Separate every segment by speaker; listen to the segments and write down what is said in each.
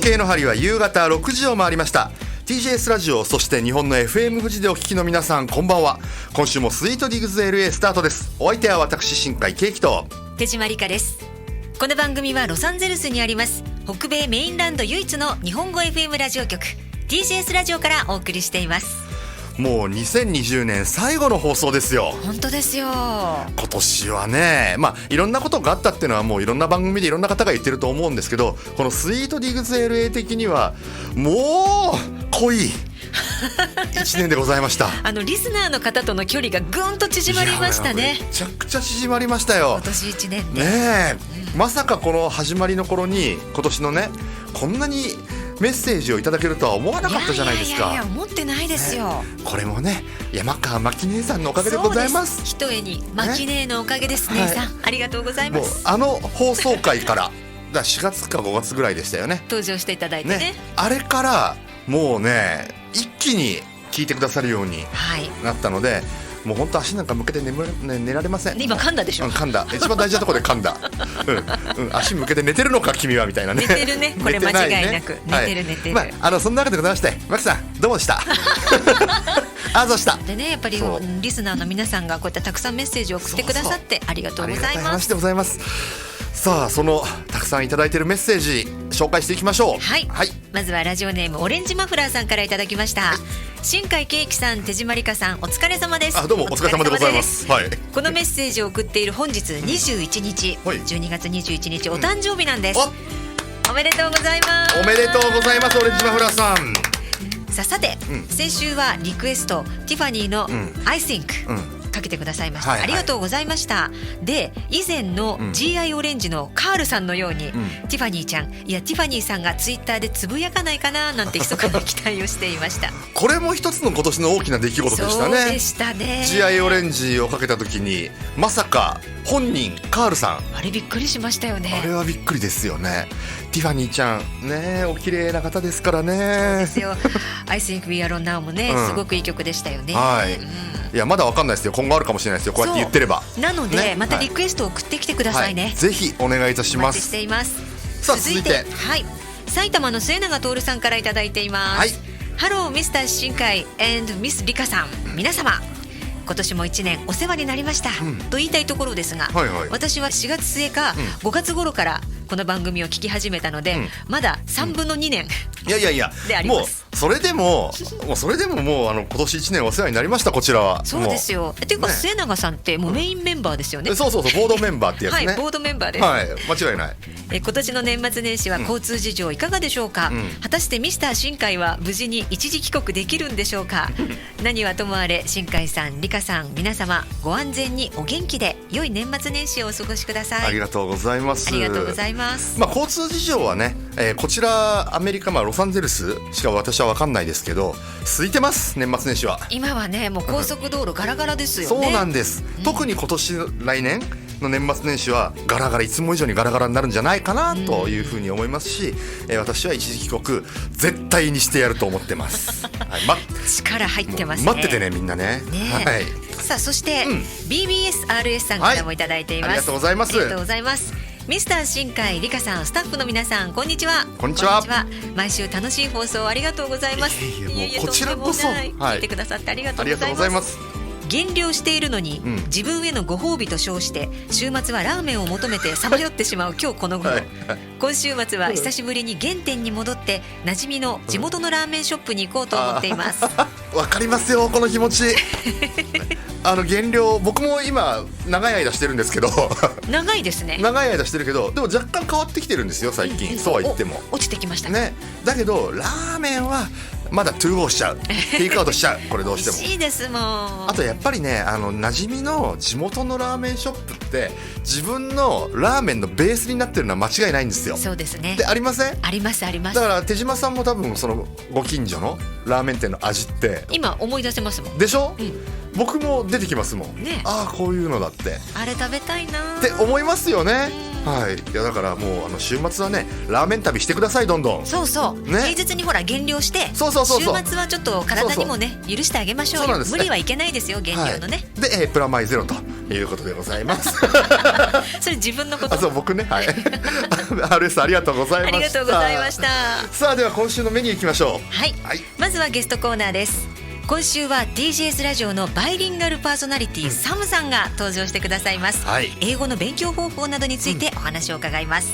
Speaker 1: 時計の針は夕方6時を回りました。 TBS ラジオ、そして日本の FM 富士でお聞きの皆さん、こんばんは。今週もスイートディグズ LA スタートです。お相手は私、新海圭樹と
Speaker 2: 手島理香です。この番組はロサンゼルスにあります北米メインランド唯一の日本語 FM ラジオ局 TBS ラジオからお送りしています。
Speaker 1: もう2020年最後の放送ですよ。
Speaker 2: 本当ですよ。
Speaker 1: 今年はね、いろんなことがあったっていうのはもういろんな番組でいろんな方が言ってると思うんですけど、このスイートディグズ LA 的にはもう濃い1年でございました。
Speaker 2: リスナーの方との距離がぐんと縮まりましたね。
Speaker 1: めちゃくちゃ縮まりましたよ。
Speaker 2: 今年1年で
Speaker 1: ねえ、まさかこの始まりの頃に今年のね、こんなにメッセージをいただけるとは思わなかったじゃないですか。
Speaker 2: いや思ってないですよ、
Speaker 1: これもね、山川真紀姉さんのおかげでございます。
Speaker 2: ひとえに真紀姉のおかげです、姉さん、ありがとうございます。
Speaker 1: もう放送回から4月か5月ぐらいでしたよね、
Speaker 2: 登場していただいて ね
Speaker 1: あれからもうね、一気に聞いてくださるようになったので、もう本当足なんか向けて寝られません。
Speaker 2: 今噛んだでしょ、
Speaker 1: 噛んだ、一番大事なところで噛んだ足向けて寝てるのか君はみたいなね。
Speaker 2: 寝てるね、これ間違いなく寝てる寝てる、
Speaker 1: そんなわけでございまして、マキさんどうもでしたそうした
Speaker 2: でね、やっぱりリスナーの皆さんがこうやってたくさんメッセージを送ってくださってありがとうございます。ありがたい
Speaker 1: 話でございます。さあ、そのたくさんいただいているメッセージ紹介していきましょう。
Speaker 2: はい、まずはラジオネームオレンジマフラーさんからいただきました。新海圭樹さん、手島理香さん、お疲れ様です。
Speaker 1: どうもお疲れ様でございます。
Speaker 2: このメッセージを送っている本日21日、12月21日お誕生日なんです。おめでとうございます。
Speaker 1: おめでとうございます、オレンジマフラーさん。
Speaker 2: さて、先週はリクエストティファニーの I think、かけてくださいました、ありがとうございました。で、以前の GI オレンジのカールさんのように、ティファニーちゃん、いやティファニーさんがツイッターでつぶやかないかななんて密かな期待をしていました
Speaker 1: これも一つの今年の大きな出来事でしたね。
Speaker 2: そうでしたね。
Speaker 1: GI オレンジをかけた時にまさか本人カールさん、
Speaker 2: あれびっくりしましたよね。
Speaker 1: あれはびっくりですよね。ティファニーちゃんね、お綺麗な方ですからね。
Speaker 2: そうですよI think we are on now もね、すごくいい曲でしたよね。
Speaker 1: いや、まだわかんないですよ、今後あるかもしれないですよ、こうやって言ってれば。
Speaker 2: なので、またリクエストを送ってきてくださいね、
Speaker 1: ぜひお願いいたします。
Speaker 2: お待ちしています。
Speaker 1: さあ、続いて、
Speaker 2: 埼玉の末永徹さんからいただいています。ハローミスター新海 and ミスリカさん、皆様今年も1年お世話になりました、と言いたいところですが、私は4月末か5月頃からこの番組を聞き始めたので、まだ3分の2年、
Speaker 1: いや
Speaker 2: であります。
Speaker 1: それでももう今年1年お世話になりました、こちらは。
Speaker 2: そうですよ。っていうか、末永さんってもうメインメンバーですよね。
Speaker 1: そうボードメンバーってやつね。
Speaker 2: ボードメンバーです。
Speaker 1: 間違いない。
Speaker 2: 今年の年末年始は交通事情いかがでしょうか。果たしてミスター新海は無事に一時帰国できるんでしょうか何はともあれ、新海さん、理香さん、皆様ご安全にお元気で良い年末年始をお過ごしください。
Speaker 1: ありがとうございます。
Speaker 2: ありがとうございます。
Speaker 1: 交通事情はね、こちらアメリカ、ロサンゼルスしか私は分かんないですけど、空いてます、年末年始は。
Speaker 2: 今はね、もう高速道路ガラガラですよね。
Speaker 1: そうなんです、特に今年来年の年末年始はガラガラ、いつも以上にガラガラになるんじゃないかなというふうに思いますし、私は一時帰国絶対にしてやると思ってます
Speaker 2: 力入ってますね。
Speaker 1: 待っててね、みんなね。
Speaker 2: さあ、そして、BBSRS さんからもいただいています。
Speaker 1: ありがとうございます。
Speaker 2: ありがとうございます。ミスター新海、理香さん、スタッフの皆さん、こんにちは。
Speaker 1: こんにちは。
Speaker 2: 毎週楽しい放送ありがとうございます。
Speaker 1: こちらこそ
Speaker 2: 聞いてくださってありがとうございます。減量しているのに、自分へのご褒美と称して週末はラーメンを求めてさまよってしまう今日この頃、今週末は久しぶりに原点に戻って馴染みの地元のラーメンショップに行こうと思っています。
Speaker 1: わかりますよ、この気持ち減量、僕も今長い間してるんですけど
Speaker 2: 長いですね。
Speaker 1: 長い間してるけど、でも若干変わってきてるんですよ最近、そうは言っても
Speaker 2: 落ちてきました
Speaker 1: ね。だけどラーメンはまだトゥーゴーしちゃうテイクアウトしちゃうこれどうしても
Speaker 2: 美味しいですもん。
Speaker 1: あとやっぱりね、馴染みの地元のラーメンショップって自分のラーメンのベースになってるのは間違いないんですよ。
Speaker 2: そうですね。
Speaker 1: で、ありません？
Speaker 2: ありますあります。
Speaker 1: だから手島さんも多分そのご近所のラーメン店の味って
Speaker 2: 今思い出せますもん。
Speaker 1: でしょ、僕も出てきますもん、ああこういうのだって
Speaker 2: あれ食べたいな
Speaker 1: って思いますよね。いやだからもう週末はねラーメン旅してください、どんどん。
Speaker 2: そうそう、平日にほら減量して週末はちょっと体にもね許してあげましょうよ。無理はいけないですよ、減量のね。
Speaker 1: でプラマイゼロということでございます
Speaker 2: それ自分のこと。
Speaker 1: そう、僕ね、はい。RS ありがとうございました。
Speaker 2: ありがとうございました。
Speaker 1: さあ、では今週のメニューいきましょう。
Speaker 2: はい、まずはゲストコーナーです。今週は TGS ラジオのバイリンガルパーソナリティ、サムさんが登場してくださいます。英語の勉強方法などについてお話を伺います。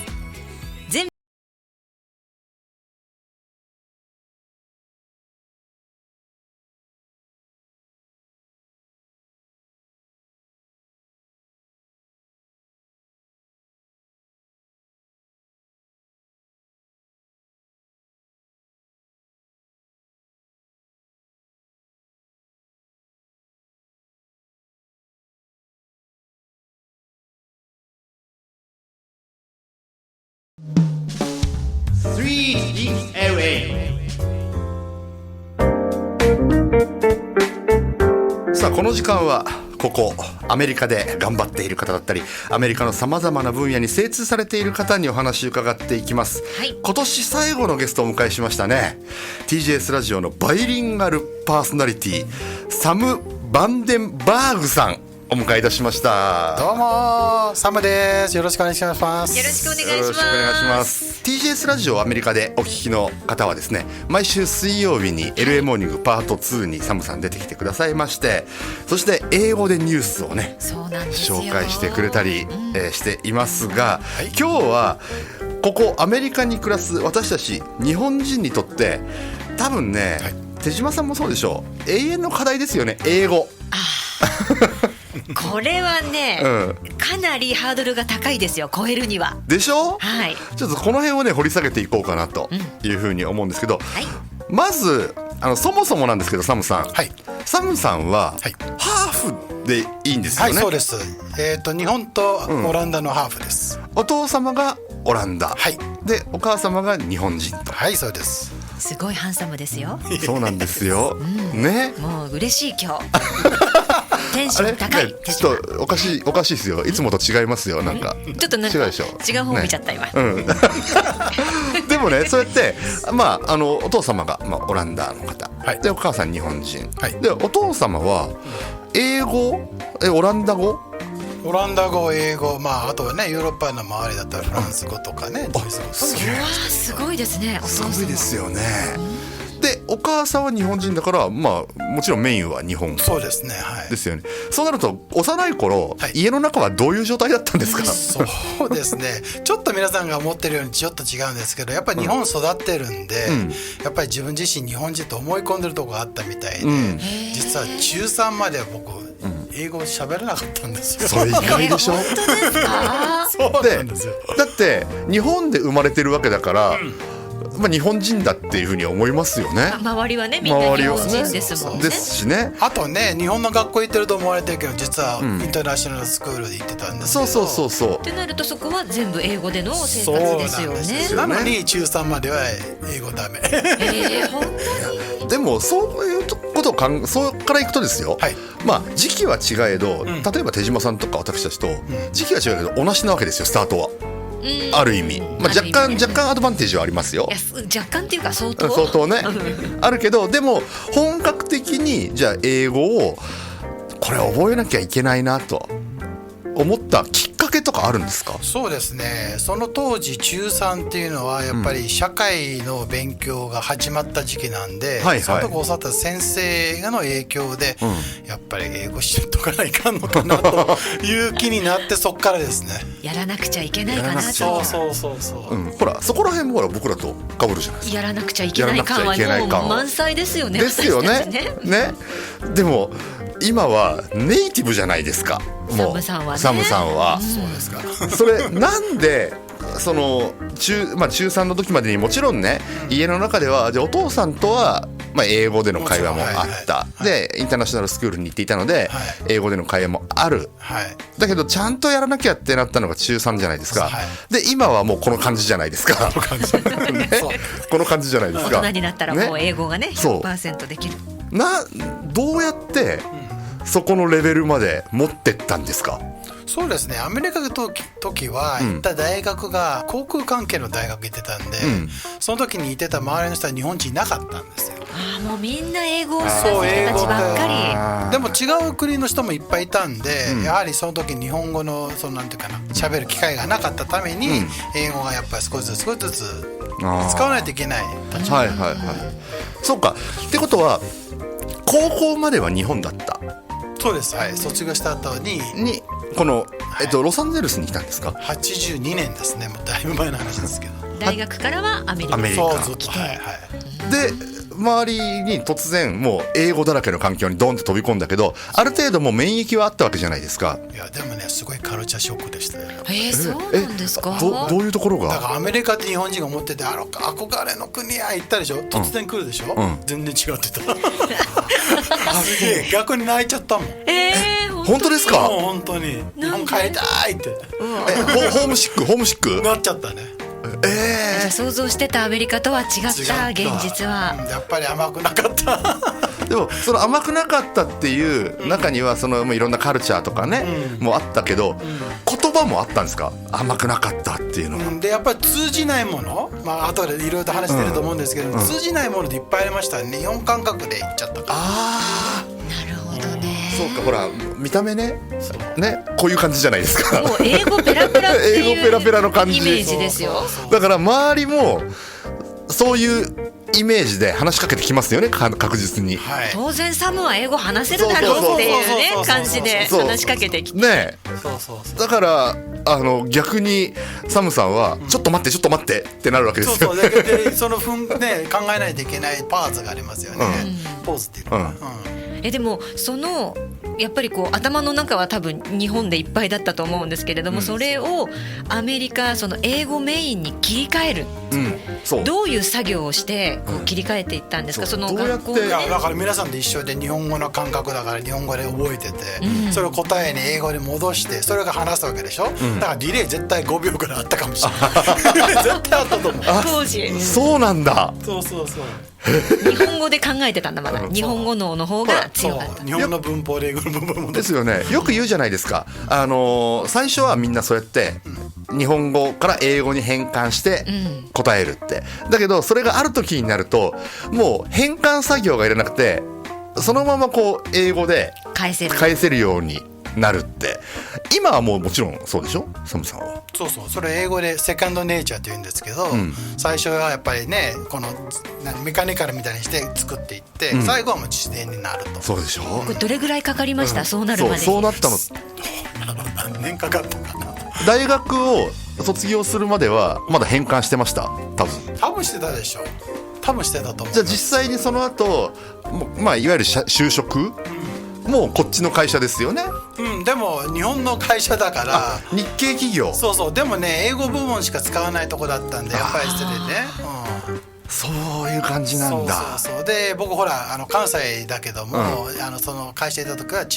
Speaker 1: さあ、この時間はここアメリカで頑張っている方だったり、アメリカのさまざまな分野に精通されている方にお話を伺っていきます。今年最後のゲストをお迎えしましたね。 TGS ラジオのバイリンガルパーソナリティ、サム・バンデンバーグさんお迎えいたしました。
Speaker 3: どうもサムです。よろしくお願いします。
Speaker 2: よろしくお願いします。
Speaker 1: TGS ラジオをアメリカでお聞きの方はですね、毎週水曜日に LA モーニングパート2にサムさん出てきてくださいまして、そして英語でニュースをね紹介してくれたり、していますが、今日はここアメリカに暮らす私たち日本人にとって多分ね、手島さんもそうでしょう、永遠の課題ですよね、英語。
Speaker 2: これはね、かなりハードルが高いですよ、超えるには。
Speaker 1: でしょ、
Speaker 2: ち
Speaker 1: ょっとこの辺をね掘り下げていこうかなというふうに思うんですけど、まずそもそもなんですけど、サムさん、サムさんは、ハーフでいいんですよね。
Speaker 3: そうです。日本とオランダのハーフです。
Speaker 1: お父様がオランダ、でお母様が日本人と。
Speaker 3: そうです。
Speaker 2: すごいハンサムですよ。
Speaker 1: そうなんですよ、ね。
Speaker 2: もう嬉しい今日テンション高い。
Speaker 1: ちょっとおかしいですよ、いつもと違いますよ、なんか
Speaker 2: ちょっとなんか
Speaker 1: 違うでしょ、
Speaker 2: 違う方見ちゃった今、
Speaker 1: でもね、そうやってお父様が、オランダの方、でお母さん日本人、でお父様は英語、オランダ語、
Speaker 3: 英語、あとはね、ヨーロッパの周りだったらフランス語とかね、ドイツ語とか。
Speaker 2: すごいですね。
Speaker 1: すごいですよね。でお母さんは日本人だから、もちろんメインは日本語。
Speaker 3: そうですね、
Speaker 1: ですよね。そうなると幼い頃、家の中はどういう状態だったんですか？
Speaker 3: そうですね、ちょっと皆さんが思ってるようにちょっと違うんですけど、やっぱり日本育ってるんで、やっぱり自分自身日本人と思い込んでるところがあったみたいで、実は中3までは僕英語喋れなかったんですよ。
Speaker 1: それ意外でしょ？
Speaker 2: 本当ですか？
Speaker 3: そうなんですよ。
Speaker 1: だって日本で生まれてるわけだから、日本人だっていうふうに思いますよね。
Speaker 2: 周りはね、みんな日本人ですもんね。
Speaker 1: ですしね。
Speaker 3: あとね、日本の学校行ってると思われてるけど、実はインターナショナルスクールで行ってたんですけど、
Speaker 1: そう
Speaker 2: ってなると、そこは全部英語での生活ですよね。
Speaker 3: なのに中3までは英語ダメ。
Speaker 2: 本当に。
Speaker 1: でもそういうことをそこからいくとですよ、時期は違えど、例えば手島さんとか私たちと時期は違うけど同じなわけですよ、スタートは。ある意味、若干アドバンテージはありますよ。
Speaker 2: 若干っていうか相当
Speaker 1: ねあるけど、でも本格的にじゃあ英語をこれ覚えなきゃいけないなと思ったきっかけとかあるんですか？
Speaker 3: そうですね、その当時中3っていうのはやっぱり社会の勉強が始まった時期なんで、その時教わった先生の影響で、やっぱり英語しとかないかんのかなという気になって、そっからですね、
Speaker 2: やらなくちゃいけないかなと。
Speaker 3: そう、
Speaker 1: ほらそこら辺も僕らと被るじゃないですか。
Speaker 2: やらなくちゃいけない感はもう満載ですよね。
Speaker 1: ですよね。でも今はネイティブじゃないですか、もうサムさんは。
Speaker 3: そうですか。
Speaker 1: それなんでその中3の時までにもちろんね、家の中ではお父さんとは英語での会話もあった、でインターナショナルスクールに行っていたので、英語での会話もある、だけどちゃんとやらなきゃってなったのが中3じゃないですか、で今はもうこの感じじゃないですかこの感じじゃないですか。
Speaker 2: 大人になったらもう英語がね 100% できる。
Speaker 1: どうやってそこのレベルまで持ってったんですか？
Speaker 3: そうですね、アメリカの時は行った大学が航空関係の大学行ってたんで、その時に行ってた周りの人は日本人いなかったんですよ。
Speaker 2: もうみんな英語を話す人たちばっか
Speaker 3: り。でも違う国の人もいっぱいいたんで、やはりその時日本語のなんていうかな、喋る機会がなかったために、英語がやっぱり少しずつ使わないといけない立場。
Speaker 1: はいはいはい。そうか。ってことは高校までは日本だった。
Speaker 3: そうです。はい。卒業した後に
Speaker 1: このロサンゼルスに来たんですか。
Speaker 3: 82年ですね。もうだいぶ前の話ですけど。
Speaker 2: 大学からはアメリカに来て、
Speaker 1: で周りに突然もう英語だらけの環境にドンって飛び込んだけど、ある程度もう免疫はあったわけじゃないですか。
Speaker 3: いやでもね、すごいカルチャーショックでしたよ。
Speaker 2: そうなんですか。
Speaker 1: どういうところが。
Speaker 3: だからアメリカって日本人が思ってて憧れの国や行ったでしょ。突然来るでしょ、全然違ってた。すげえ逆に泣いちゃったもん。
Speaker 1: 本当ですか。
Speaker 3: 本当に日本帰りたいって。
Speaker 1: ホームシック
Speaker 3: なっちゃったね。
Speaker 2: 想像してたアメリカとは違った現実は。
Speaker 3: やっぱり甘くなかった。
Speaker 1: でもその甘くなかったっていう中にはもういろんなカルチャーとかね、もあったけど、言葉もあったんですか。甘くなかったっていうのは。
Speaker 3: でやっぱり通じないもの、後でいろいろと話してると思うんですけど、通じないものでいっぱいありましたね。日本感覚で言っちゃったから。
Speaker 2: なるほどね。
Speaker 1: そうか、ほら見た目ねこういう感じじゃないですか。
Speaker 2: もう英語ペラペラっていう
Speaker 1: 英語ペラペラの感じ
Speaker 2: イメージですよ。
Speaker 1: だから周りもそういうイメージで話しかけてきますよね、確実に。
Speaker 2: 当然サムは英語話せるだろうっていうね感じで話しかけてきてね。
Speaker 1: だから逆にサムさんはちょっと待ってってなるわけですよ。
Speaker 3: でその考えないといけないパーツがありますよね。ポーズっていうのは。
Speaker 2: でもやっぱり頭の中は多分日本でいっぱいだったと思うんですけれども、それをアメリカ英語メインに切り替える、どういう作業をして切り替えていったんですか。その学校で。
Speaker 3: だから皆さんで一緒で日本語の感覚だから日本語で覚えてて、それを答えに英語に戻してそれが話すわけでしょ。だからディレイ絶対5秒ぐらいあったかもしれない。絶対あったと思う
Speaker 2: 当時。
Speaker 1: そうなんだ。
Speaker 3: そう
Speaker 2: 日本語で考えてたんだ。まだ日本語脳の方が強かった。
Speaker 3: 日本の文法で英語の文法も
Speaker 1: ですよね。よく言うじゃないですか。最初はみんなそうやって日本語から英語に変換して答えるって、だけどそれがある時になるともう変換作業がいらなくてそのまま英語で返せるようになるって、今はもちろんそうでしょ、サムさんは。
Speaker 3: それ英語でセカンドネイチャーって言うんですけど、最初はやっぱりねこのメカニカルみたいにして作っていって、最後はもう自然になると。
Speaker 1: そうでしょ。
Speaker 2: これどれぐらいかかりました、そうなるまでに。
Speaker 1: そうなったの
Speaker 3: 何年かかったかな。
Speaker 1: 大学を卒業するまではまだ変換してました。多分
Speaker 3: してたでしょ。多分してたと思う。
Speaker 1: じゃあ実際にその後いわゆる就職、もうこっちの会社ですよね。
Speaker 3: でも日本の会社だから
Speaker 1: 日系企業。
Speaker 3: そうでもね英語部門しか使わないとこだったんで、やっぱりそれでね、
Speaker 1: そういう感じなんだ。
Speaker 3: で僕ほら関西だけども、その会社いた時は違う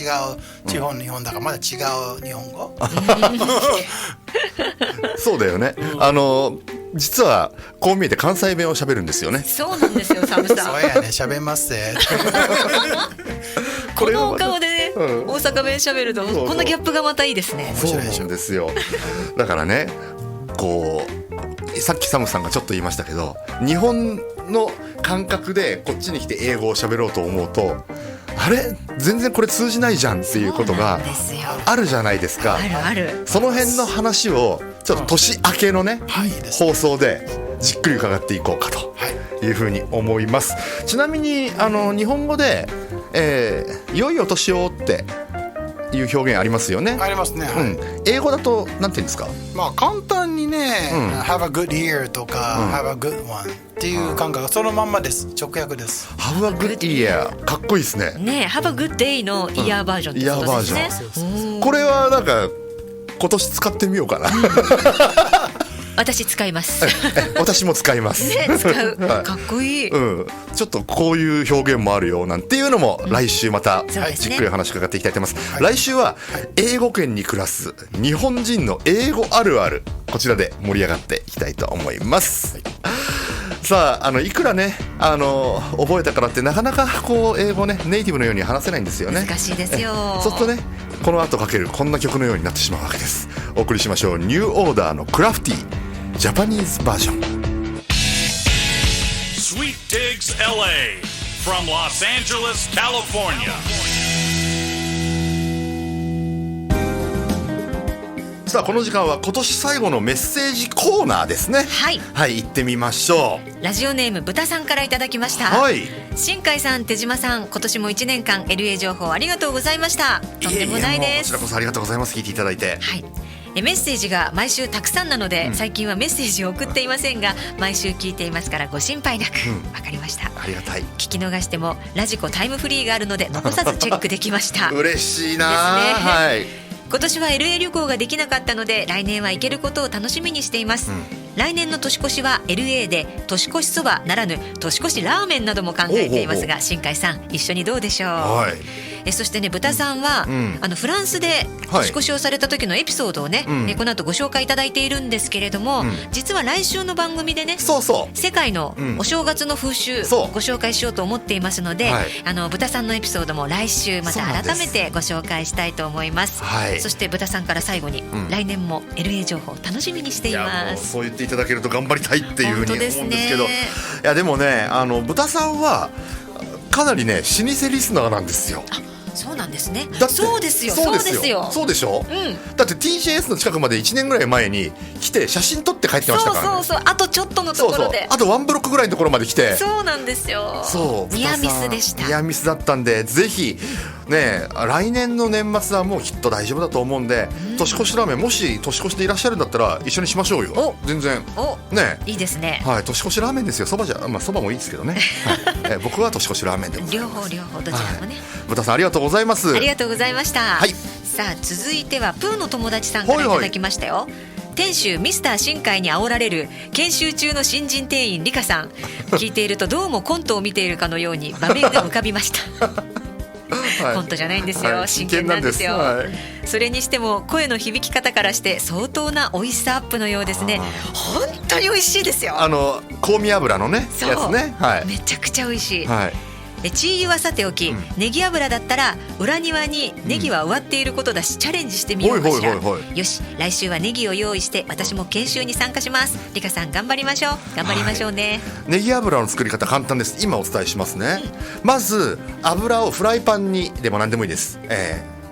Speaker 3: 地方の日本だからまだ違う日本語。
Speaker 1: そうだよね。実はこう見えて関西弁を喋るんですよね。
Speaker 2: そうなんですよ、サムさん。
Speaker 3: そうやね、喋んますぜ。
Speaker 2: このお顔でね、大阪弁喋るとこんなギャップがまたいいですね。
Speaker 1: そうなんですよ。だからね、さっきサムさんがちょっと言いましたけど、日本の感覚でこっちに来て英語を喋ろうと思うと、あれ全然これ通じないじゃんっていうことがあるじゃないですか。
Speaker 2: ある。
Speaker 1: その辺の話をちょっと年明けのね、放送でじっくり伺っていこうかというふうに思います。ちなみに日本語で、良いお年をっていう表現ありますよね。
Speaker 3: ありますね。
Speaker 1: 英語だとなんて言うんですか。
Speaker 3: 簡単にね、Have a good year とか、Have a good one っていう感覚がそのまんまです。直訳です。
Speaker 1: Have a good year かっこいいですね。
Speaker 2: ね、Have a good day のイヤーバージョンってことですね。
Speaker 1: これはなんか今年使ってみようかな。
Speaker 2: 私使います。
Speaker 1: 私も使います。
Speaker 2: ね、使う。かっこいい。
Speaker 1: ちょっとこういう表現もあるよなんていうのも来週またじっくり話伺っていきたいと思います。来週は英語圏に暮らす日本人の英語あるある、こちらで盛り上がっていきたいと思います。さあいくらね覚えたからってなかなか英語ねネイティブのように話せないんですよね。
Speaker 2: 難しいですよ。
Speaker 1: そうするとね、この後かけるこんな曲のようになってしまうわけです。お送りしましょう。ニューオーダーのクラフティージャパニーズバージョン。
Speaker 4: Sweet Digs LA from Los Angeles, California.
Speaker 1: さあこの時間は今年最後のメッセージコーナーですね。はい、行ってみましょ
Speaker 2: う。ラジオネーム豚さんからいただきました。新海さん、手島さん、今年も1年間 LA 情報ありがとうございました。とんでもないです。
Speaker 1: こちらこそありがとうございます。聞いていただいて。
Speaker 2: メッセージが毎週たくさんなので、最近はメッセージを送っていませんが、毎週聞いていますからご心配なく。わかりました。
Speaker 1: ありがたい。
Speaker 2: 聞き逃してもラジコタイムフリーがあるので残さずチェックできました。
Speaker 1: 嬉しいなですね。
Speaker 2: 今年は LA 旅行ができなかったので、来年は行けることを楽しみにしています。来年の年越しは LA で年越しそばならぬ年越しラーメンなども考えていますが、新海さん一緒にどうでしょう。そしてね、豚さんは、フランスで年越しをされた時のエピソードをね、この後ご紹介いただいているんですけれども、実は来週の番組でね、世界のお正月の風習ご紹介しようと思っていますので、豚さんのエピソードも来週また改めてご紹介したいと思います。そして豚さんから最後に、来年も LA 情報楽しみにしています。
Speaker 1: そう言っていただけると頑張りたいっていうふうに思うんですけど、いやでもね、豚さんはかなりね老舗リスナーなんですよ。
Speaker 2: そうなんですね。
Speaker 1: そうですよ。そうでしょ、だって TJS の近くまで1年ぐらい前に来て写真撮って帰ってましたからね。
Speaker 2: あとちょっとのところで、
Speaker 1: あとワンブロックぐらいのところまで来て。
Speaker 2: そうなんですよ。ニアミスでした。
Speaker 1: ニアミスだったんで、ぜひね、来年の年末はもうきっと大丈夫だと思うんで、年越しラーメン、もし年越しでいらっしゃるんだったら一緒にしましょうよ。全然ね、
Speaker 2: いいですね。
Speaker 1: 年越しラーメンですよ。そばじゃ、そばもいいですけどね。僕は年越しラーメンでも
Speaker 2: 両方どちらもね。
Speaker 1: 豚さんありがとうございます。
Speaker 2: ありがとうございました。さあ続いてはプーの友達さんからいただきましたよ。店主ミスター新海に煽られる研修中の新人店員リカさん、聞いているとどうもコントを見ているかのように場面が浮かびました。コントじゃないんですよ、真剣なんですよ。それにしても声の響き方からして相当な美味しさアップのようですね。本当に美味しいですよ。
Speaker 1: 香味油のねやつね。
Speaker 2: めちゃくちゃ美味しい。チー油はさておき、ネギ油だったら裏庭にネギは植わっていることだし、チャレンジしてみようかしら。よし、来週はネギを用意して私も研修に参加します。リカさん頑張りましょうね。
Speaker 1: ネギ油の作り方簡単です。今お伝えしますね。まず油をフライパンにでも何でもいいです、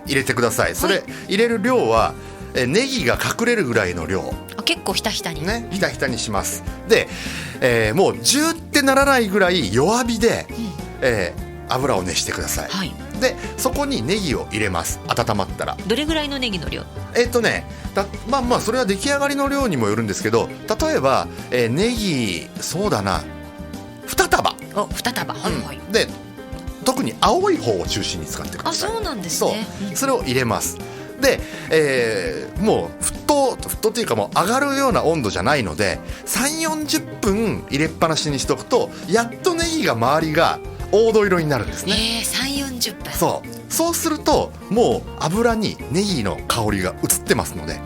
Speaker 1: 入れてください。それ入れる量はネギが隠れるぐらいの量。
Speaker 2: 結構ひたひたに
Speaker 1: ね、ひたひたにします。で、もうジューってならないぐらい弱火で、油を熱してください。でそこにネギを入れます。温まったら。
Speaker 2: どれぐらいのネギの量？
Speaker 1: それは出来上がりの量にもよるんですけど、例えば、ネギそうだな2束。
Speaker 2: 2束。
Speaker 1: で特に青い方を中心に使ってください。
Speaker 2: そうなんですね。
Speaker 1: それを入れます。で、もう沸騰っていうかもう上がるような温度じゃないので 3,40 分入れっぱなしにしとくと、やっとネギが周りが黄土色になるんですね。
Speaker 2: 3,40 分。
Speaker 1: そうするともう油にネギの香りが移ってますので、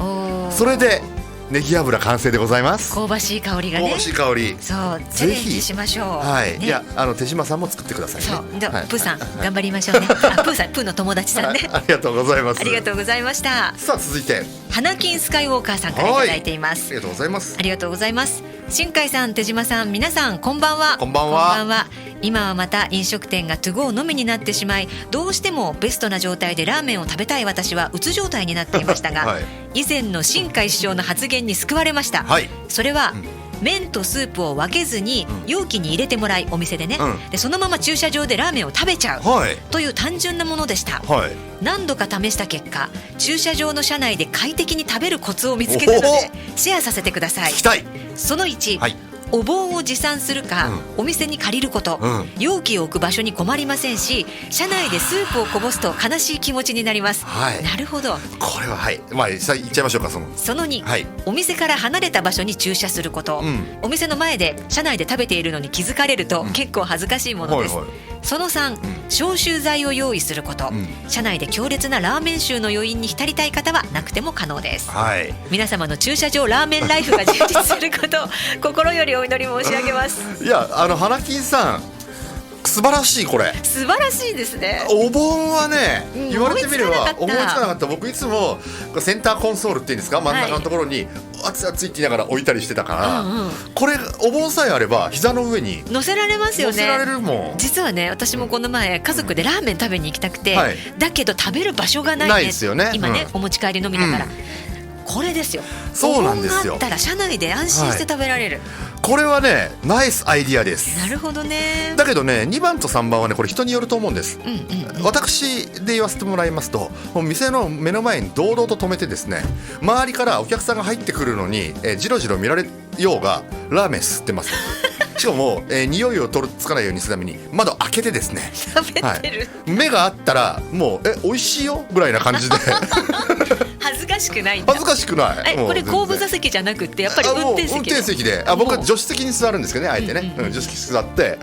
Speaker 1: それでネギ油完成でございます。
Speaker 2: 香ばしい香りがね。
Speaker 1: 香ばしい香り。
Speaker 2: チャレンジしましょう。
Speaker 1: いや手島さんも作ってくださいね。
Speaker 2: プーさん頑張りましょうね。プーの友達さんね。
Speaker 1: ありがとうございます。
Speaker 2: ありがとうございました。
Speaker 1: さあ続いて
Speaker 2: 花金スカイウォーカーさんからいただいています。
Speaker 1: ありがとうございます。
Speaker 2: ありがとうございます。新海さん、手島さん、皆さんこんばんは。
Speaker 1: こんばんは。
Speaker 2: 今はまた飲食店がトゥゴーのみになってしまい、どうしてもベストな状態でラーメンを食べたい私はうつ状態になっていましたが、以前の新海師匠の発言に救われました。それは、麺とスープを分けずに容器に入れてもらい、お店でね、でそのまま駐車場でラーメンを食べちゃう、という単純なものでした。何度か試した結果、駐車場の車内で快適に食べるコツを見つけたのでシェアさせてください。その1、お盆を持参するか、お店に借りること、容器を置く場所に困りませんし、車内でスープをこぼすと悲しい気持ちになります。なるほど。
Speaker 1: これは言っちゃいましょうか。
Speaker 2: その2、お店から離れた場所に駐車すること、お店の前で車内で食べているのに気づかれると結構恥ずかしいものです。その3、消臭剤を用意すること、車内で強烈なラーメン臭の余韻に浸りたい方はなくても可能です。皆様の駐車場ラーメンライフが充実することを心よりお祈り申し上げます。
Speaker 1: いや花金さん、素晴らしい。これ
Speaker 2: 素晴らしいですね。
Speaker 1: お盆はね、言われてみれば
Speaker 2: 思いつかなかった。
Speaker 1: 僕いつもセンターコンソールっていうんですか、真ん中のところに熱々って言いながら置いたりしてたから、これお盆さえあれば膝の上に
Speaker 2: 乗せられますよね。
Speaker 1: 乗せられるもん。
Speaker 2: 実はね、私もこの前家族でラーメン食べに行きたくて、だけど食べる場所がないね。
Speaker 1: ないですよね。
Speaker 2: 今ね、お持ち帰りのみだから、これですよ。
Speaker 1: そうなんですよ。
Speaker 2: お盆があったら車内で安心して食べられる。
Speaker 1: これはね、ナイスアイディアです。
Speaker 2: なるほどね。
Speaker 1: だけどね、2番と3番はね、これ人によると思うんです。私で言わせてもらいますと、もう店の目の前に堂々と止めてですね、周りからお客さんが入ってくるのに、じろじろ見られようがラーメン吸ってます。しかも、匂いをつかないようにするために窓開けてですね、
Speaker 2: 食べてる、
Speaker 1: 目があったらもう美味しいよぐらいな感じで
Speaker 2: 恥ずかしくないんだ。
Speaker 1: 恥ずかしくない。
Speaker 2: これ後部座席じゃなくってやっぱり運転席で、
Speaker 1: 僕は助手席に座るんですけどね、あえてね、助手席座って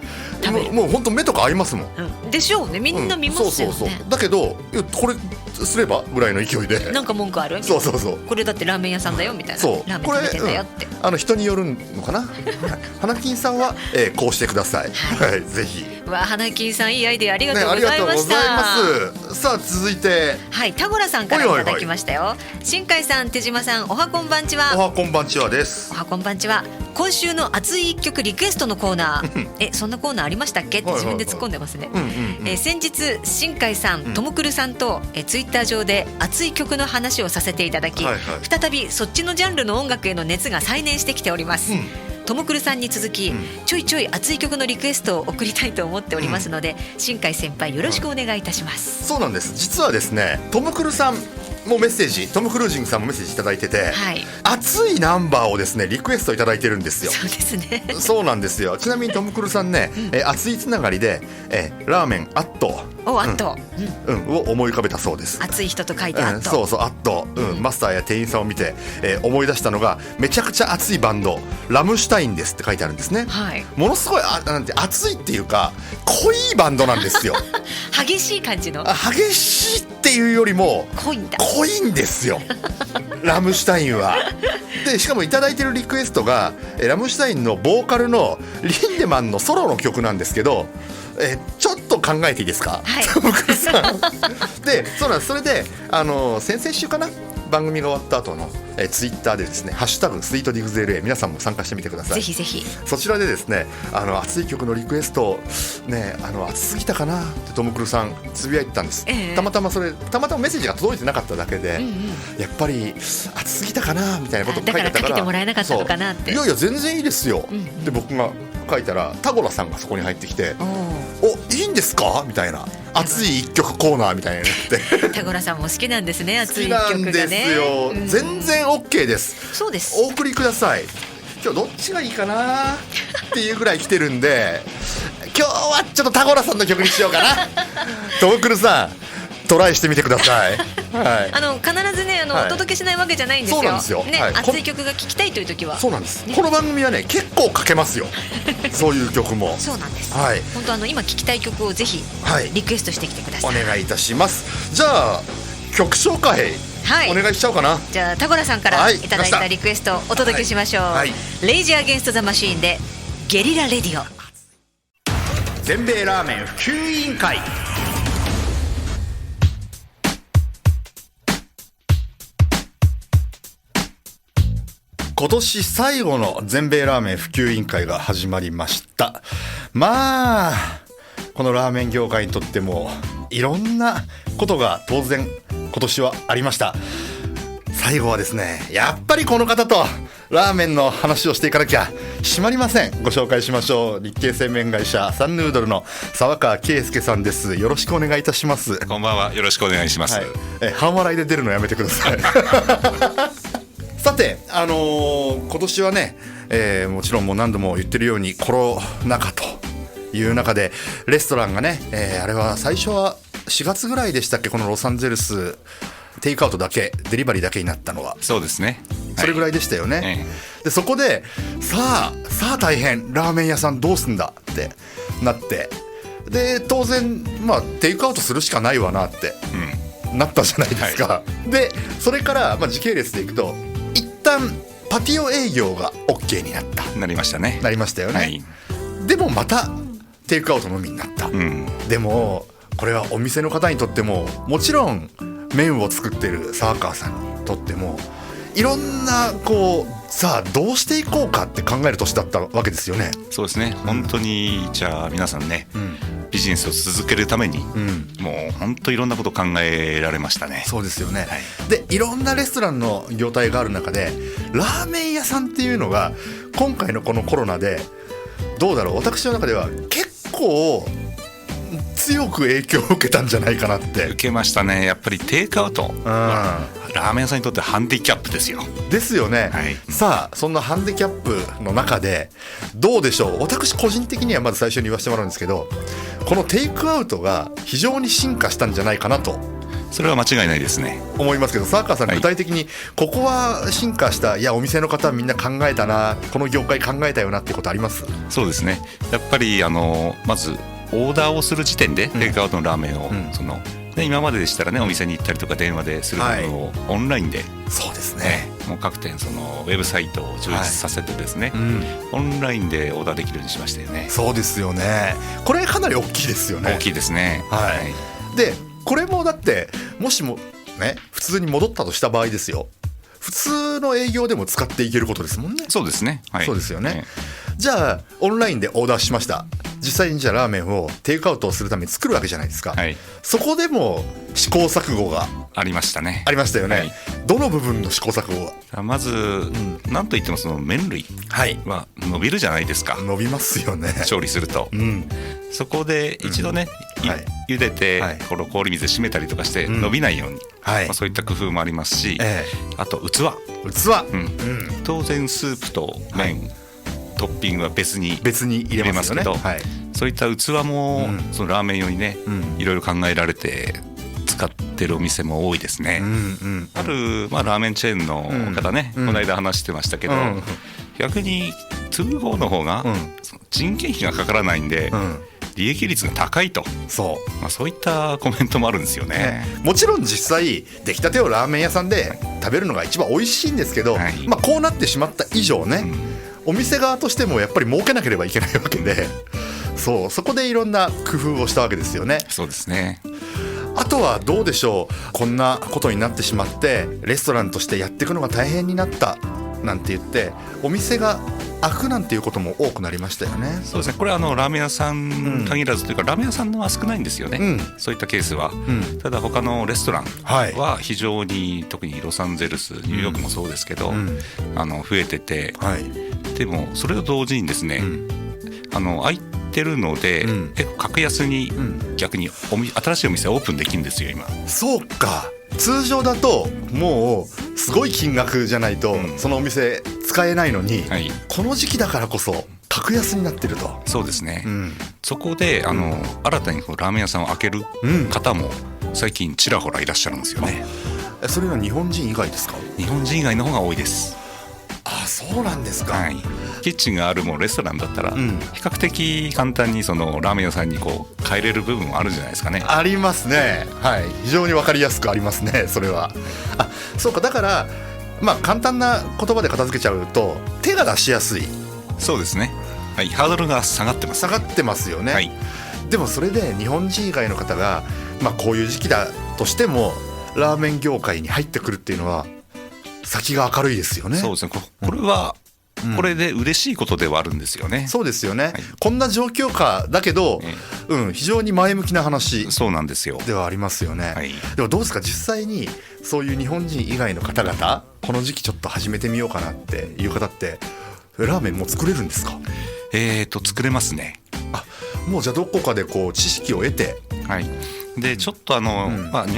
Speaker 1: もう本当目とか合いますもん。
Speaker 2: でしょうね、みんな見ますよね。
Speaker 1: そうだけどこれすればぐらいの勢いで
Speaker 2: なんか文句ある？
Speaker 1: そう
Speaker 2: これだってラーメン屋さんだよみたいな。
Speaker 1: そう、
Speaker 2: ラーメン食べてんだよって。
Speaker 1: 人によるのかな。花金さんは、こうしてください。はい、ぜひ。
Speaker 2: 花金さん、いいアイデアありがとうございました。
Speaker 1: さあ続いて、
Speaker 2: はい、田村さんからいただきましたよ。新海さん、手島さん、おはこんばんちは。
Speaker 1: おはこんばんちはです。
Speaker 2: おはこんばんちは。今週の熱い一曲リクエストのコーナーそんなコーナーありましたっけって自分で突っ込んでますね。先日新海さん、ともくるさんとツイッター上で熱い曲の話をさせていただき、再びそっちのジャンルの音楽への熱が再燃してきております。ともくるさんに続き、ちょいちょい熱い曲のリクエストを送りたいと思っておりますので、新海先輩よろしくお願いいたします。
Speaker 1: そうなんです。実はですね、ともくるさんもメッセージ、トム・クルージングさんもメッセージいただいてて、熱いナンバーをですねリクエストいただいてるんですよ。
Speaker 2: そうですね。
Speaker 1: そうなんですよ。ちなみにトム・クルさんね、熱いつながりで、ラーメンアットを思い浮かべたそうです。
Speaker 2: 熱い人と書いてアット、
Speaker 1: そうそうアット、マスターや店員さんを見て、思い出したのがめちゃくちゃ熱いバンドラムシュタインですって書いてあるんですね。ものすごいなんて熱いっていうか濃いバンドなんですよ。
Speaker 2: 激しい感じの。
Speaker 1: 激しいっていうよりも
Speaker 2: 濃いんだ。
Speaker 1: 濃いんですよ。ラムシュタインは。でしかもいただいてるリクエストがラムシュタインのボーカルのリンデマンのソロの曲なんですけど、ちょっと考えていいですか、トム・クルーさん。でそうなんです。それで先々週かな、番組が終わった後の、ツイッターでですね、ハッシュタグスイートディグズ LA、 皆さんも参加してみてください。
Speaker 2: ぜひぜひ。
Speaker 1: そちらでですね、熱い曲のリクエストね、熱すぎたかなってトム・クルーさんつぶやいてたんです。たまたまメッセージが届いてなかっただけで、やっぱり熱すぎたかなみたいなことを書いてたから、
Speaker 2: だからかけてもらえなかったのかなって。
Speaker 1: いやいや全然いいですよ、で僕が書いたらタゴラさんがそこに入ってきて、お、いいんですかみたいな、熱い一曲コーナーみたいになって。
Speaker 2: タゴラさんも好きなんですね、熱い一曲がね。
Speaker 1: 好きなんですよ、全然 OK です。
Speaker 2: そうです。
Speaker 1: お送りください。今日どっちがいいかなっていうぐらい来てるんで、今日はちょっとタゴラさんの曲にしようかな。トム・クルーさんトライしてみてください。
Speaker 2: 必ずねお届けしないわけじゃないんですよ。
Speaker 1: そうなんですよ。
Speaker 2: 熱い曲が聴きたいという時は。
Speaker 1: そうなんです。この番組はね結構かけますよ。そういう曲も。
Speaker 2: そうなんです。本当今聴きたい曲をぜひリクエストしてきてください。
Speaker 1: お願いいたします。じゃあ曲紹介お願いしちゃおうかな。
Speaker 2: じゃあタゴラさんからいただいたリクエストをお届けしましょう。レイジー・アゲンスト・ザ・マシーンでゲリラ・レディオ。
Speaker 5: 全米ラーメン普及委員会。
Speaker 1: 今年最後の全米ラーメン普及委員会が始まりました。まあこのラーメン業界にとってもいろんなことが当然今年はありました。最後はですね、やっぱりこの方とラーメンの話をしていかなきゃ締まりません。ご紹介しましょう。日系製麺会社サンヌードルの沢川圭介さんです。よろしくお願いいたします。
Speaker 6: こんばんは、よろしくお願いします。
Speaker 1: 半笑いで出るのやめてください。さて、今年はね、もちろんもう何度も言ってるようにコロナ禍という中でレストランがね、あれは最初は4月ぐらいでしたっけ、このロサンゼルステイクアウトだけデリバリーだけになったのは。
Speaker 6: そうですね、
Speaker 1: それぐらいでしたよね、でそこでさあ大変、ラーメン屋さんどうすんだってなって、で当然テイクアウトするしかないわなって、なったじゃないですか、でそれから時系列でいくと一旦パティオ営業が OK になりましたよね、でもまたテイクアウトのみになった、でもこれはお店の方にとってももちろん麺を作ってる沢川さんにとってもいろんなこうさあどうしていこうかって考える年だったわけですよね。
Speaker 6: そうですね、本当にじゃあ皆さんね、ビジネスを続けるために、もう本当いろんなこと考えられましたね。
Speaker 1: そうですよね、でいろんなレストランの業態がある中でラーメン屋さんっていうのが今回のこのコロナでどうだろう、私の中では結構強く影響を受けたんじゃないかなって。
Speaker 6: 受けましたね。やっぱりテイクアウトはラーメン屋さんにとってハンディキャップですよ。
Speaker 1: ですよね、さあそんなハンディキャップの中でどうでしょう。私個人的にはまず最初に言わせてもらうんですけど、このテイクアウトが非常に進化したんじゃないかなと。
Speaker 6: それは間違いないですね。
Speaker 1: 思いますけど、沢川さん具体的にここは進化した、いやお店の方はみんな考えたな、この業界考えたよなっていうことあります？
Speaker 6: そうですね、やっぱりまずオーダーをする時点でテイクアウトのラーメンを、今まででしたらねお店に行ったりとか電話でするものをオンラインで、
Speaker 1: そうですね、
Speaker 6: もう各店ウェブサイトを充実させてですね、オンラインでオーダーできるようにしましたよね。
Speaker 1: そうですよね、これかなり大きいですよね。
Speaker 6: 大きいですね、
Speaker 1: でこれもだってもしもね普通に戻ったとした場合ですよ、普通の営業でも使っていけることですもんね。
Speaker 6: そうですね、
Speaker 1: そうですよね、じゃあオンラインでオーダーしました。実際にじゃあラーメンをテイクアウトをするために作るわけじゃないですか、そこでも試行錯誤が
Speaker 6: ありましたね。
Speaker 1: ありましたよね、どの部分の試行錯誤が？
Speaker 6: まず、なんといってもその麺類は伸びるじゃないですか。
Speaker 1: 伸びますよね、
Speaker 6: 調理すると、そこで一度ね、茹でて、この氷水で締めたりとかして伸びないように、そういった工夫もありますし、あと器、当然スープと麺、トッピングは別に入れますけど、そういった器も、そのラーメン用にね、いろいろ考えられて使ってるお店も多いですね。ある、ラーメンチェーンの方ね、この間話してましたけど、逆にトゥーゴーの方が人件費がかからないんで、利益率が高いと、そういったコメントもあるんですよね。
Speaker 1: もちろん実際出来たてをラーメン屋さんで食べるのが一番美味しいんですけど、こうなってしまった以上ね、お店側としてもやっぱり儲けなければいけないわけで、そこでいろんな工夫をしたわけですよね。
Speaker 6: そうですね。
Speaker 1: あとはどうでしょう、こんなことになってしまってレストランとしてやっていくのが大変になったなんて言ってお店が開くなんていうことも多くなりましたよね。
Speaker 6: そうですね、これはラーメン屋さん限らずというか、ラーメン屋さんのは少ないんですよね、そういったケースは、ただ他のレストランは非常に、特にロサンゼルスニューヨークもそうですけど、増えてて、でもそれと同時にですね、開いてるので、結構格安に逆に新しいお店オープンできるんですよ今。
Speaker 1: そうか、通常だともうすごい金額じゃないとそのお店使えないのに、この時期だからこそ格安になってると。
Speaker 6: そうですね、そこで新たにラーメン屋さんを開ける方も最近ちらほらいらっしゃるんですよね。
Speaker 1: それは日本人以外ですか？
Speaker 6: 日本人以外の方が多いです。
Speaker 1: あ、そうなんですか。
Speaker 6: キッチンがあるもうレストランだったら、比較的簡単にそのラーメン屋さんに変えれる部分もあるんじゃないですかね。
Speaker 1: ありますね、非常に分かりやすくありますね、それは。そうか、だから簡単な言葉で片付けちゃうと手が出しやすい。
Speaker 6: そうですね、ハードルが下がってます。
Speaker 1: 下がってますよね、でもそれで日本人以外の方が、こういう時期だとしてもラーメン業界に入ってくるっていうのは先が明るいですよね。
Speaker 6: そうですね、これはこれで嬉しいことではあるんですよね。
Speaker 1: そうですよね、こんな状況下だけど、非常に前向きな話ではありますよね。でもどうですか、実際にそういう日本人以外の方々この時期ちょっと始めてみようかなっていう方ってラーメンもう作れるんですか？
Speaker 6: 作れますね。
Speaker 1: もうじゃあどこかで知識を得て、
Speaker 6: でちょっと日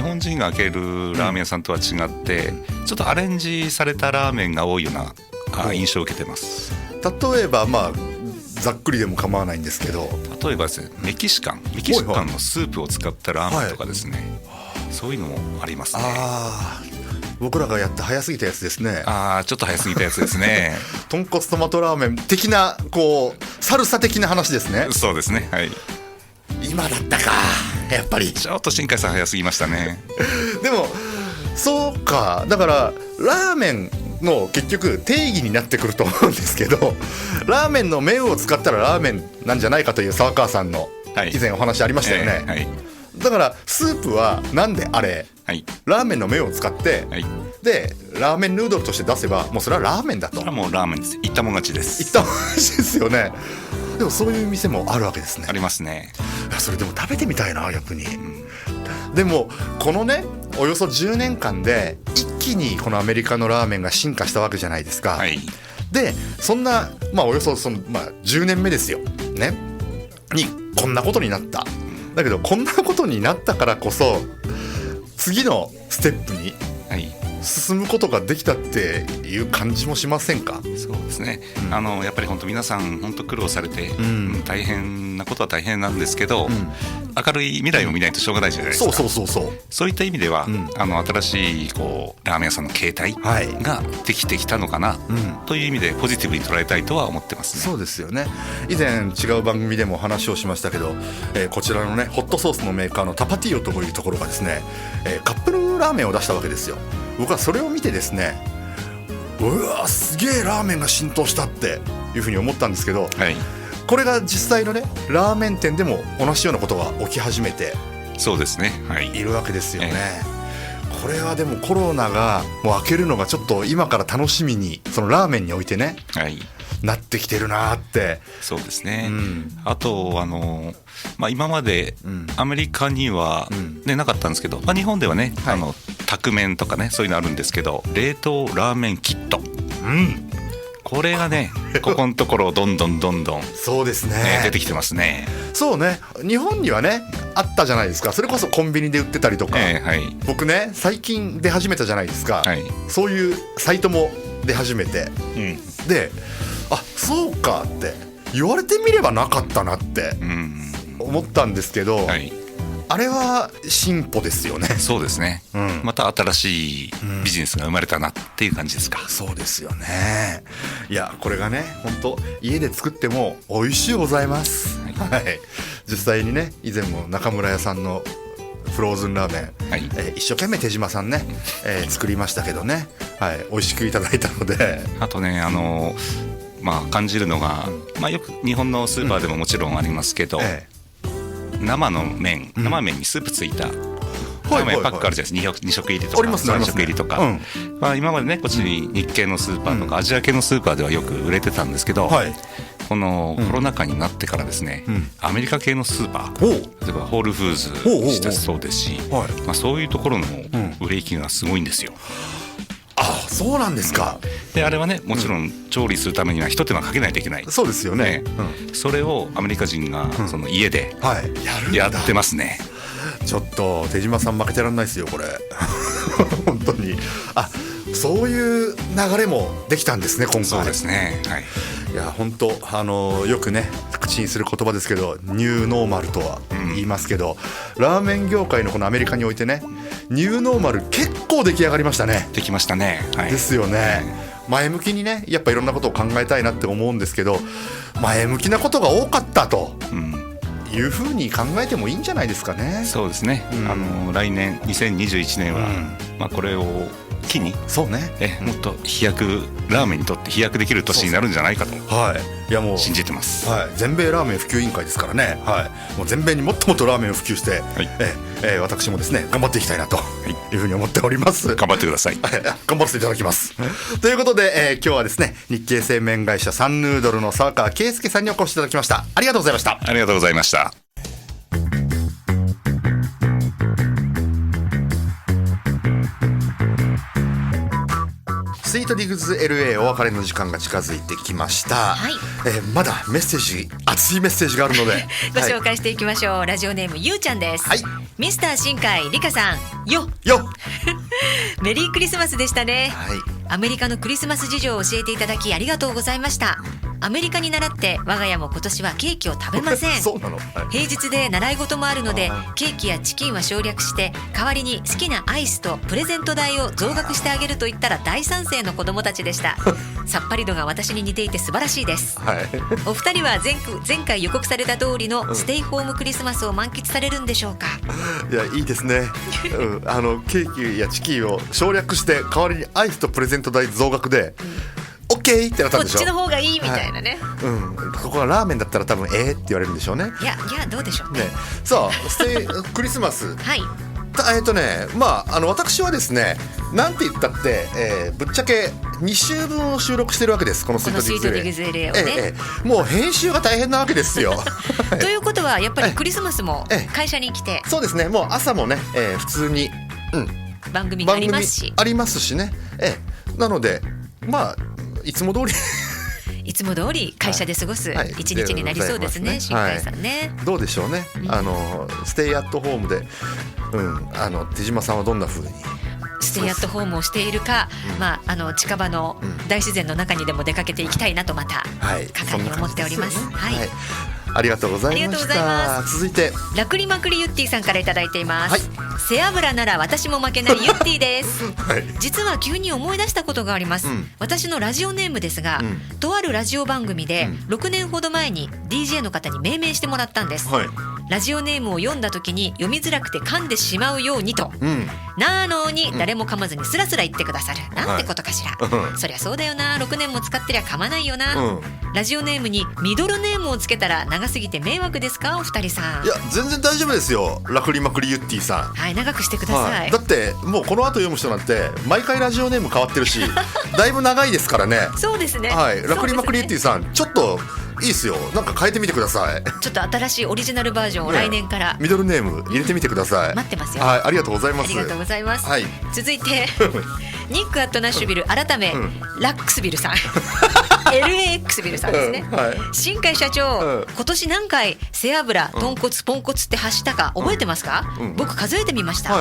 Speaker 6: 本人が開けるラーメン屋さんとは違って、ちょっとアレンジされたラーメンが多いような印象を受けてます。
Speaker 1: 例えばざっくりでも構わないんですけど、
Speaker 6: 例えばですね、メキシカンのスープを使ったラーメンとかですね、そういうのもありますね。
Speaker 1: 僕らがやって早すぎたやつですね。
Speaker 6: ちょっと早すぎたやつですね。
Speaker 1: 豚骨トマトラーメン的なサルサ的な話ですね。
Speaker 6: そうですね、
Speaker 1: 今だったか、やっぱり
Speaker 6: ちょっと新海さん早すぎましたね。
Speaker 1: でもそうか、だからラーメンの結局定義になってくると思うんですけど、ラーメンの麺を使ったらラーメンなんじゃないかという沢川さんの以前お話ありましたよね、だからスープはなんであれ、ラーメンの麺を使って、でラーメンヌードルとして出せばもうそれはラーメンだと。
Speaker 6: それはもうラーメンです。いったもん勝ちです。
Speaker 1: いったもん勝ちですよね。でもそういう店もあるわけですね。
Speaker 6: ありますね。
Speaker 1: それでも食べてみたいな逆に、でもこのねおよそ10年間で一気にこのアメリカのラーメンが進化したわけじゃないですか、でそんな、およそ10年目ですよねにこんなことになった。だけどこんなことになったからこそ次のステップに進むことができたっていう感じもしませんか？
Speaker 6: そうですね、やっぱり本当皆さん本当苦労されて、大変なことは大変なんですけど、明るい未来を見ないとしょうがないじゃないですか。そういった意味では、新しいこうラーメン屋さんの形態ができてきたのかな、という意味でポジティブに捉えたいとは思ってますね。
Speaker 1: そうですよね。以前違う番組でも話をしましたけど、こちらのねホットソースのメーカーのタパティオというところがですね、カップルラーメンを出したわけですよ。僕はそれを見てですね、うわすげえラーメンが浸透したっていうふうに思ったんですけど、これが実際のねラーメン店でも同じようなことが起き始めて
Speaker 6: そうですね、
Speaker 1: いるわけですよね、これはでもコロナがもう明けるのがちょっと今から楽しみにそのラーメンにおいてね、なってきてるなって。
Speaker 6: そうですね、あと今までアメリカには、なかったんですけど、日本ではね、宅麺とかねそういうのあるんですけど、冷凍ラーメンキット、これがねここのところどんどん
Speaker 1: そうですね、
Speaker 6: 出てきてますね。
Speaker 1: そうね、日本にはねあったじゃないですか。それこそコンビニで売ってたりとか、僕ね最近出始めたじゃないですか、そういうサイトも出始めて、でそうかって言われてみればなかったなって思ったんですけど、あれは進歩ですよね。
Speaker 6: そうですね、また新しいビジネスが生まれたなっていう感じですか。
Speaker 1: そうですよね。いやこれがね本当家で作っても美味しいございます、実際にね以前も中村屋さんのフローズンラーメン、一生懸命手島さんね、作りましたけどね、美味しくいただいたので、
Speaker 6: あとね感じるのが、よく日本のスーパーでももちろんありますけど、生麺にスープついたラーメンパックあるじゃないですか。2食入りとか3食入りとか、今までねこっちに日系のスーパーとかアジア系のスーパーではよく売れてたんですけど、このコロナ禍になってからですね、アメリカ系のスーパー、例えばホールフーズしたそうですし、そういうところの売れ行きがすごいんですよ。
Speaker 1: そうなんですか。
Speaker 6: であれはねもちろん調理するためには一手間かけないといけない。
Speaker 1: そうですよね、
Speaker 6: それをアメリカ人がその家でやってますね。
Speaker 1: ちょっと手島さん負けてらんないですよこれ本当に。そういう流れもできたんですね今回。
Speaker 6: そうですね、
Speaker 1: いや本当よくね口にする言葉ですけどニューノーマルとは言いますけど、ラーメン業界のこのアメリカにおいてねニューノーマル結構出来上がりましたね。
Speaker 6: できましたね、
Speaker 1: ですよね、前向きにねやっぱいろんなことを考えたいなって思うんですけど、前向きなことが多かったと、いうふうに考えてもいいんじゃないですかね。
Speaker 6: そうですね、来年2021年は、これを機に
Speaker 1: そうね、
Speaker 6: もっと飛躍ラーメンにとって飛躍できる年になるんじゃないかと
Speaker 1: いやもう
Speaker 6: 信じてます、
Speaker 1: 全米ラーメン普及委員会ですからね、もう全米にもっともっとラーメンを普及して、私もですね頑張っていきたいなというふうに思っております。
Speaker 6: 頑張ってください
Speaker 1: 頑張らせていただきますということで、今日はですね日系製麺会社サンヌードルの沢川圭介さんにお越しいただきました。ありがとうございました。
Speaker 6: ありがとうございました。
Speaker 1: スイートディグズ LA お別れの時間が近づいてきました、まだメッセージ熱いメッセージがあるので
Speaker 2: ご紹介していきましょう、ラジオネームゆうちゃんです、ミスター新海理香さんよメリークリスマスでしたね、アメリカのクリスマス事情を教えていただきありがとうございました。アメリカに倣って我が家も今年はケーキを食べません
Speaker 1: そうなの、はい、
Speaker 2: 平日で習い事もあるのでケーキやチキンは省略して代わりに好きなアイスとプレゼント代を増額してあげると言ったら大賛成の子供たちでしたさっぱり度が私に似ていて素晴らしいです、はい、お二人は前回予告された通りのステイホームクリスマスを満喫されるんでしょうか。
Speaker 1: いやいいですね、ケーキやチキンを省略して代わりにアイスとプレゼント代増額で、オッケーってなったんでしょ。
Speaker 2: こっちの方がいいみたいなね、
Speaker 1: はい、ここはラーメンだったら多分って言われるんでしょうね。
Speaker 2: いやどうでしょう ね。
Speaker 1: さあクリスマス
Speaker 2: はい、
Speaker 1: 私はですね、なんて言ったって、ぶっちゃけ2週分を収録してるわけです、このスイートディグズ LA をね、もう編集が大変なわけですよ
Speaker 2: ということはやっぱりクリスマスも会社に来て、
Speaker 1: そうですね、もう朝もね、普通に、
Speaker 2: 番組がありますし
Speaker 1: ね、なのでいつも通り
Speaker 2: いつも通り会社で過ごす一日になりそうですね、新海さんね、
Speaker 1: どうでしょうね、ステイアットホームで、手島さんはどんな風に
Speaker 2: ステイアットホームをしているか、近場の大自然の中にでも出かけていきたいなとまた果敢に思っております。
Speaker 1: ありがとうございました。続いて
Speaker 2: ラクリマクリユッティさんからいただいています、背脂なら私も負けないユッティです、実は急に思い出したことがあります、私のラジオネームですが、とあるラジオ番組で6年ほど前に DJ の方に命名してもらったんです、ラジオネームを読んだ時に読みづらくて噛んでしまうようにと、なのに誰も噛まずにスラスラ言ってくださる、なんてことかしら、そりゃそうだよな、6年も使ってりゃ噛まないよな、ラジオネームにミドルネームをつけたら長すぎて迷惑ですか、お二人さん。
Speaker 1: いや全然大丈夫ですよ、ラクリマクリユッティさん。
Speaker 2: はい、長くしてください、
Speaker 1: だってもうこの後読む人なんて毎回ラジオネーム変わってるしだいぶ長いですからね。
Speaker 2: そうですね、
Speaker 1: ラクリマクリユッティさん、ちょっといいっすよ、なんか変えてみてください。
Speaker 2: ちょっと新しいオリジナルバージョンを来年から、
Speaker 1: ミドルネーム入れてみてください。
Speaker 2: 待ってますよ。
Speaker 1: ありがとうございます。
Speaker 2: ありがとうございます、続いてニックアットナッシュビル改め、ラックスビルさんLAX ビルさんですね、新海社長、今年何回背脂、豚骨、ポンコツって発したか覚えてますか、僕数えてみました、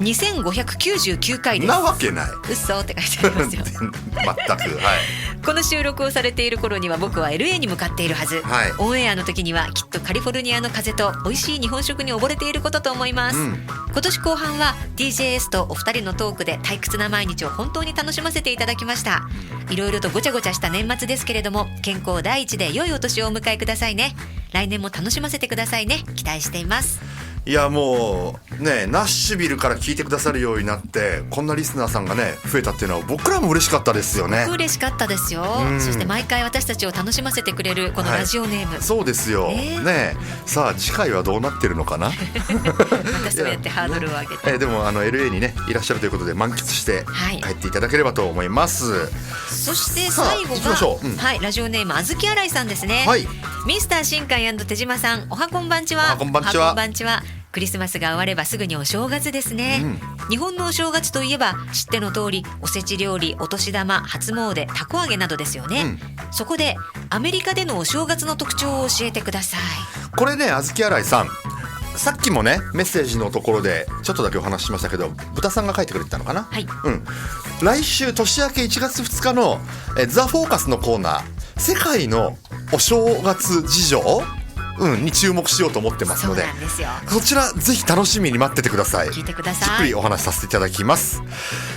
Speaker 2: 2599回です。
Speaker 1: なわけない、
Speaker 2: 嘘って書いてありますよ
Speaker 1: 全く、
Speaker 2: この収録をされている頃には僕は LA に向かっているはず、オンエアの時にはきっとカリフォルニアの風と美味しい日本食に溺れていることと思います、今年後半は DJS とお二人のトークで退屈な毎日を本当に楽しませていただきました。いろいろとごちゃごちゃした年末ですけれども、健康第一で良いお年をお迎えくださいね。来年も楽しませてくださいね。期待しています。
Speaker 1: いやもうね、ナッシュビルから聞いてくださるようになってこんなリスナーさんがね増えたっていうのは僕らも嬉しかったですよね。
Speaker 2: 嬉しかったですよ、そして毎回私たちを楽しませてくれるこのラジオネーム、
Speaker 1: そうですよ、ね。さあ次回はどうなってるのかなま
Speaker 2: たそうやってハードルを上げて、
Speaker 1: でもLA にねいらっしゃるということで満喫して帰っていただければと思います、
Speaker 2: そして最後が、ラジオネームあずきあらいさんですね、ミスター新海&手島さん、おはこんばんちは。
Speaker 1: こんばんちは。
Speaker 2: クリスマスが終わればすぐにお正月ですね、日本のお正月といえば知っての通りおせち料理、お年玉、初詣、たこ揚げなどですよね、そこでアメリカでのお正月の特徴を教えてください。
Speaker 1: これね、あずきあらいさん、さっきもねメッセージのところでちょっとだけお話ししましたけど、豚さんが書いてくれてたのかな、来週年明け1月2日のザ・フォーカスのコーナー、世界のお正月事情に注目しようと思ってますので、そちらぜひ楽しみに待っててください。
Speaker 2: 聞いてください。
Speaker 1: じっくりお話しさせていただきます。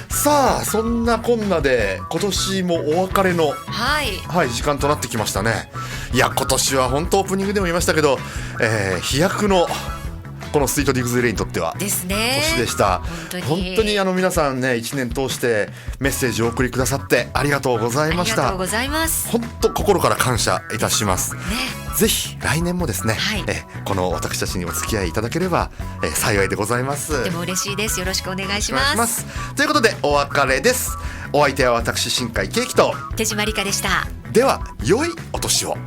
Speaker 1: さあそんなこんなで今年もお別れの時間となってきましたね。いや今年は本当オープニングでも言いましたけど、飛躍のこのスイートディグズレイにとっては
Speaker 2: ですね、
Speaker 1: 年でした。本当に皆さんね1年通してメッセージをお送りくださってありがとうございました。
Speaker 2: ありがとうございます。
Speaker 1: 本当心から感謝いたします、ぜひ来年もですね、この私たちにお付き合いいただければ、幸いでございます。
Speaker 2: とても嬉しいです。よろしくお願いします。
Speaker 1: ということでお別れです。お相手は私新海圭樹と
Speaker 2: 手島理香でした。
Speaker 1: では良いお年を。